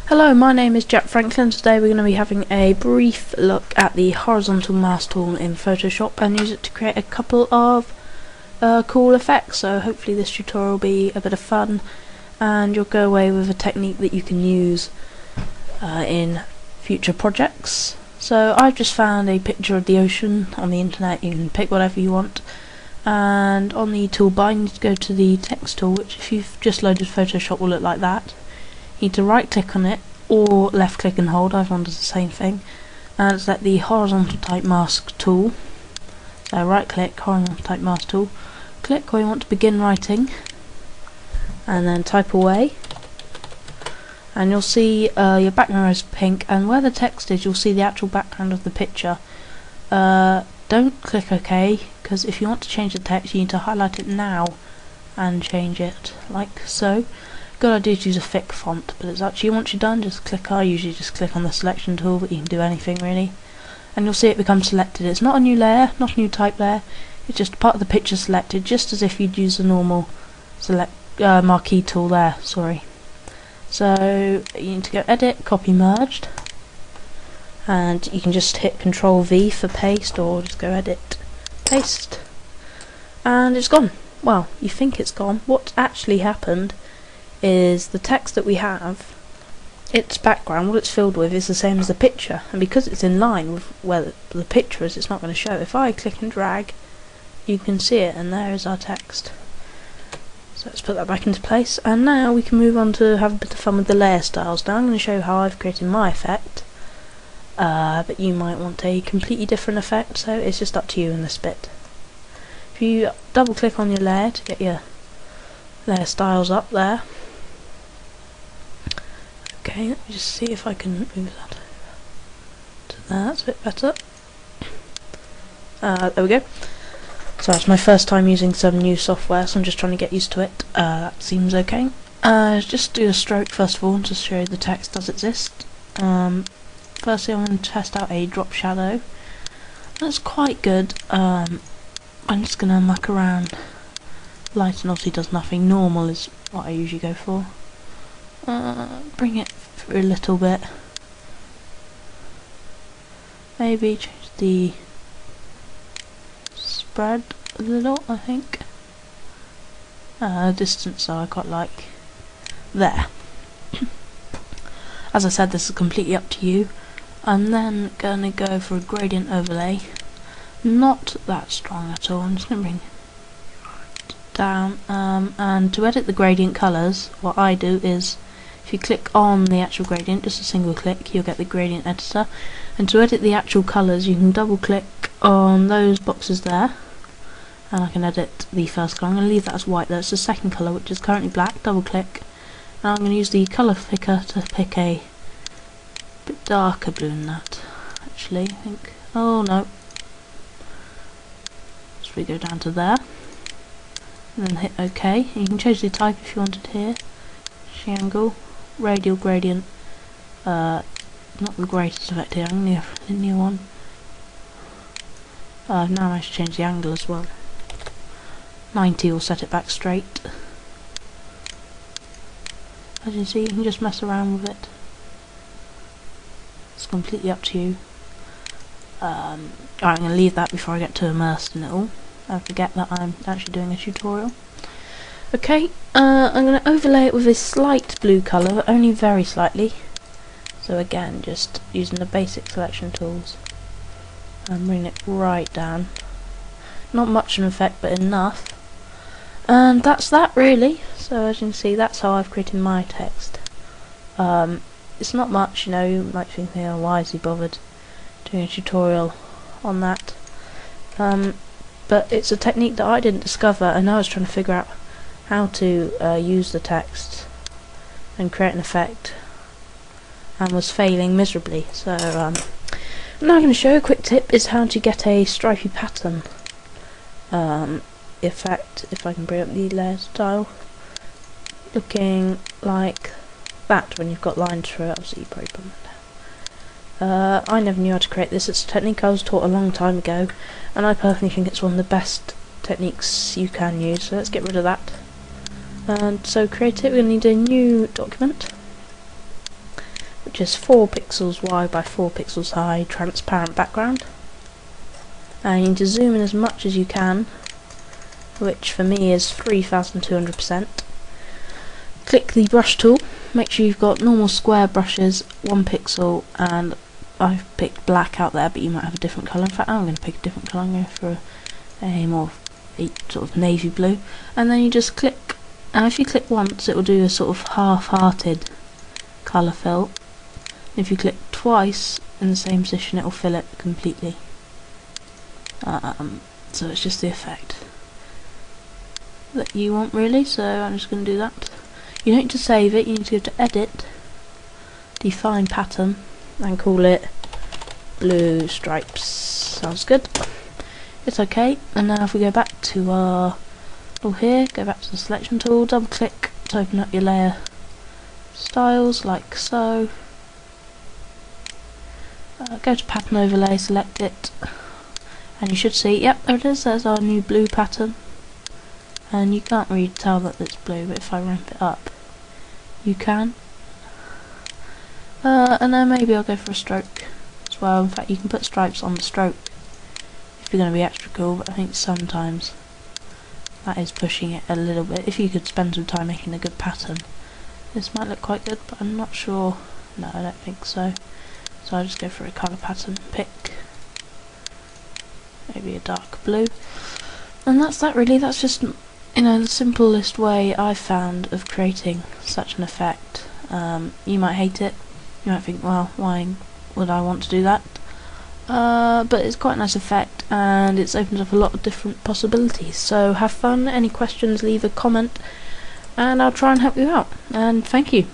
Hello, my name is Jack Franklin. Today we're going to be having a brief look at the horizontal mask tool in Photoshop and use it to create a couple of cool effects. So hopefully this tutorial will be a bit of fun and you'll go away with a technique that you can use in future projects. So I've just found a picture of the ocean on the internet. You can pick whatever you want, and on the toolbar you need to go to the text tool, which if you've just loaded Photoshop will look like that. You need to right click on it or left click and hold, either one does the same thing, and select the horizontal type mask tool. So right click, horizontal type mask tool, click where you want to begin writing and then type away, and you'll see your background is pink, and where the text is you'll see the actual background of the picture. Don't click OK, because if you want to change the text you need to highlight it now and change it like so. Good idea to use a thick font, but it's actually, once you're done, just click. I usually just click on the selection tool, but you can do anything really, and you'll see it become selected. It's not a new layer, not a new type layer, it's just part of the picture selected, just as if you'd use the normal select marquee tool there. Sorry. So you need to go edit, copy, merged, and you can just hit Control V for paste, or just go edit, paste, and it's gone. Well, you think it's gone. What actually happened is the text that we have, its background, what it's filled with, is the same as the picture, and because it's in line with where the picture is, it's not going to show. If I click and drag, you can see it, and there is our text. So let's put that back into place, and now we can move on to have a bit of fun with the layer styles. Now I'm going to show you how I've created my effect, but you might want a completely different effect, so it's just up to you in this bit. If you double click on your layer to get your layer styles up there. Okay, let me just see if I can move that over to there. That's a bit better. There we go. So that's my first time using some new software, so I'm just trying to get used to it. That seems okay. Just do a stroke first of all to show you the text does exist. Firstly I'm going to test out a drop shadow. That's quite good. I'm just going to muck around. Light and obviously does nothing. Normal is what I usually go for. Bring it through a little bit. Maybe change the spread a little, I think. Distance, so I quite like. There. As I said, this is completely up to you. I'm then gonna go for a gradient overlay. Not that strong at all. I'm just gonna bring down, and to edit the gradient colours, what I do is, if you click on the actual gradient, just a single click, you'll get the gradient editor, and to edit the actual colours you can double click on those boxes there, and I can edit the first colour. I'm going to leave that as white. That's the second colour, which is currently black. Double click, and I'm going to use the colour picker to pick a bit darker blue than that, actually, I think. Oh no, so we go down to there and then hit OK. You can change the type if you wanted here. Angle, radial gradient, not the greatest effect here, I'm going to have a linear one. I've now managed to change the angle as well. 90 will set it back straight. As you see, you can just mess around with it. It's completely up to you. Alright, I'm going to leave that before I get too immersed in it all. I forget that I'm actually doing a tutorial. Okay, I'm going to overlay it with a slight blue colour, but only very slightly. So again, just using the basic selection tools and bring it right down. Not much of an effect, but enough. And that's that really. So as you can see, that's how I've created my text. It's not much, you know, you might think, why is he bothered doing a tutorial on that? But it's a technique that I didn't discover, and I was trying to figure out how to use the text and create an effect, and was failing miserably. So I'm now going to show you a quick tip is how to get a stripy pattern effect, if I can bring up the layer style, looking like that when you've got lines through it. Obviously you probably put it down. I never knew how to create this. It's a technique I was taught a long time ago, and I personally think it's one of the best techniques you can use, so let's get rid of that. And so create it, we're going to need a new document, which is 4 pixels wide by 4 pixels high, transparent background. And you need to zoom in as much as you can, which for me is 3200%. Click the brush tool, make sure you've got normal square brushes, 1 pixel, and I've picked black out there, but you might have a different colour. In fact, I'm going to pick a different colour. I'm going for a more sort of navy blue. And then you just click, and if you click once it will do a sort of half-hearted colour fill. If you click twice in the same position it will fill it completely. So it's just the effect that you want really, so I'm just going to do that. You don't need to save it, you need to go to edit, define pattern, and call it blue stripes. Sounds good. It's okay. And now if we go back to our tool here, go back to the selection tool, double click to open up your layer styles like so. Go to pattern overlay, select it, and you should see, yep, there it is, there's our new blue pattern. And you can't really tell that it's blue, but if I ramp it up you can. And then maybe I'll go for a stroke as well. In fact, you can put stripes on the stroke if you're going to be extra cool, but I think sometimes that is pushing it a little bit. If you could spend some time making a good pattern, this might look quite good, but I'm not sure. No, I don't think so. So I'll just go for a colour pattern, pick maybe a dark blue. And that's that really. That's just, you know, the simplest way I've found of creating such an effect. You might hate it, you might think, well, why would I want to do that? But it's quite a nice effect, and it's opened up a lot of different possibilities. So have fun. Any questions, leave a comment, and I'll try and help you out. And thank you.